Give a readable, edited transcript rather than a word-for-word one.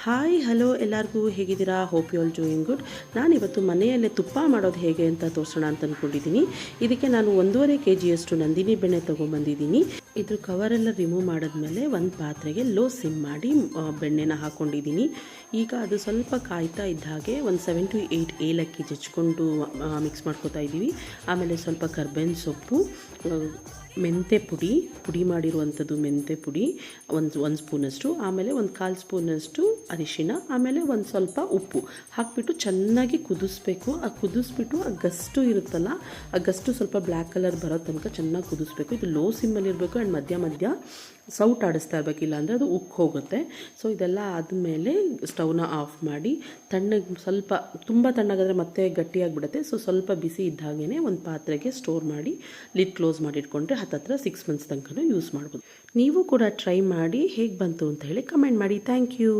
Hi hello ಎಲ್ಲರಿಗೂ ಹೇಗಿದ್ದೀರಾ? Hope you all doing good. ನಾನಿವತ್ತು ಮನೆಯಲ್ಲೇ ತುಪ್ಪ ಮಾಡೋದು ಹೇಗೆ ಅಂತ ತೋರಿಸೋಣ ಅಂತ ಅಂದ್ಕೊಂಡಿದ್ದೀನಿ. ಇದಕ್ಕೆ ನಾನು 1.5 kg ನಂದಿನಿ ಬೆಣ್ಣೆ ತೊಗೊಂಬಂದಿದ್ದೀನಿ. ಇದ್ರ ಕವರೆಲ್ಲ ರಿಮೂವ್ ಮಾಡಿದ್ಮೇಲೆ ಒಂದು ಪಾತ್ರೆಗೆ ಲೋ ಸಿಮ್ ಮಾಡಿ ಬೆಣ್ಣೆನ ಹಾಕ್ಕೊಂಡಿದ್ದೀನಿ. ಈಗ ಅದು ಸ್ವಲ್ಪ ಕಾಯ್ತಾ ಇದ್ದ ಹಾಗೆ ಒಂದು 7 to 8 ಏಲಕ್ಕಿ ಜಜ್ಕೊಂಡು ಮಿಕ್ಸ್ ಮಾಡ್ಕೊತಾ ಇದ್ದೀವಿ. ಆಮೇಲೆ ಸ್ವಲ್ಪ ಕರ್ಬೇವಿನ ಸೊಪ್ಪು, ಮೆಂತೆ ಪುಡಿ ಮಾಡಿರುವಂಥದ್ದು ಮೆಂತೆ ಪುಡಿ ಒಂದು ಸ್ಪೂನಷ್ಟು, ಆಮೇಲೆ ಒಂದು 1/4 ಸ್ಪೂನಷ್ಟು ಅರಿಶಿನ, ಆಮೇಲೆ ಒಂದು ಸ್ವಲ್ಪ ಉಪ್ಪು ಹಾಕಿಬಿಟ್ಟು ಚೆನ್ನಾಗಿ ಕುದಿಸ್ಬೇಕು. ಕುದಿಸ್ಬಿಟ್ಟು ಆ ಗಸ್ಟು ಇರುತ್ತಲ್ಲ, ಆ ಗಸ್ಟು ಸ್ವಲ್ಪ ಬ್ಲ್ಯಾಕ್ ಕಲರ್ ಬರೋ ತನಕ ಚೆನ್ನಾಗಿ ಕುದಿಸ್ಬೇಕು. ಇದು ಲೋ ಸಿಮ್ಮಲ್ಲಿ ಇರಬೇಕು ಆ್ಯಂಡ್ ಮಧ್ಯ ಸೌಟ್ ಆಡಿಸ್ತಾ ಇರಬೇಕಿಲ್ಲ ಅಂದರೆ ಅದು ಉಕ್ಕಿ ಹೋಗುತ್ತೆ. ಸೊ ಇದೆಲ್ಲ ಆದಮೇಲೆ ಸ್ಟವ್ನ ಆಫ್ ಮಾಡಿ ತಣ್ಣಗೆ, ಸ್ವಲ್ಪ ತುಂಬ ತಣ್ಣಗಾದರೆ ಮತ್ತೆ ಗಟ್ಟಿಯಾಗಿಬಿಡುತ್ತೆ. ಸೊ ಸ್ವಲ್ಪ ಬಿಸಿ ಇದ್ದಾಗೇ ಒಂದು ಪಾತ್ರೆಗೆ ಸ್ಟೋರ್ ಮಾಡಿ ಲಿಡ್ ಕ್ಲೋಸ್ ಮಾಡಿ ಇಟ್ಕೊಂಡ್ರೆ ಹತ್ತತ್ರ 6 months ತನಕ ಯೂಸ್ ಮಾಡ್ಬೋದು. ನೀವು ಕೂಡ ಟ್ರೈ ಮಾಡಿ ಹೇಗೆ ಬಂತು ಅಂತ ಹೇಳಿ ಕಮೆಂಟ್ ಮಾಡಿ. Thank you.